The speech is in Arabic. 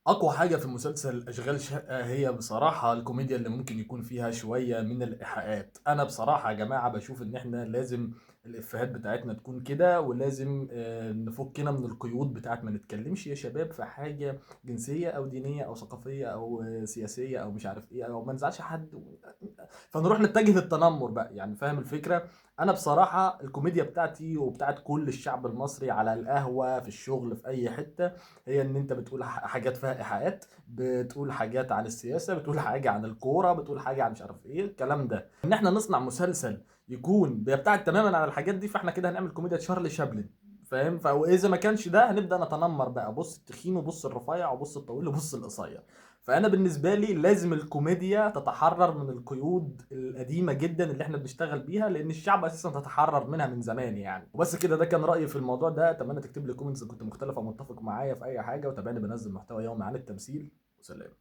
أقوى حاجة في مسلسل أشغال شقة هي بصراحة الكوميديا اللي ممكن يكون فيها شوية من الإيحاءات. أنا بصراحة يا جماعة باشوف إن إحنا لازم الإفيهات بتاعتنا تكون كده، ولازم نفكنا من القيود بتاعت ما نتكلمش يا شباب في حاجة جنسية أو دينية أو ثقافية أو سياسية أو مش عارف إيه، أو ما نزعلش حد فنروح نتجه للتنمر بقى، يعني فاهم الفكرة؟ أنا بصراحة الكوميديا بتاعتي وبتاعت كل الشعب المصري على القهوة في الشغل في أي حتة هي ان انت بتقول حاجات فيها ايحاءات، بتقول حاجات عن السياسه، بتقول حاجه عن الكوره، بتقول حاجه عن مش عارف ايه الكلام ده. ان احنا نصنع مسلسل يكون بيبتعد تماما عن الحاجات دي، فاحنا كده هنعمل كوميديا تشارلي شابلن. فاهم؟ فاذا ما كانش ده هنبدا نتنمر بقى، بص التخين وبص الرفيع وبص الطويل وبص القصير. فانا بالنسبه لي لازم الكوميديا تتحرر من القيود القديمه جدا اللي احنا بنشتغل بيها، لان الشعب اساسا تتحرر منها من زمان يعني. وبس كده، ده كان رايي في الموضوع ده. اتمنى تكتب لي كومنتس كنت مختلف او متفق معايا في اي حاجه، وتابعني بنزل محتوى يومي عن التمثيل. وسلام.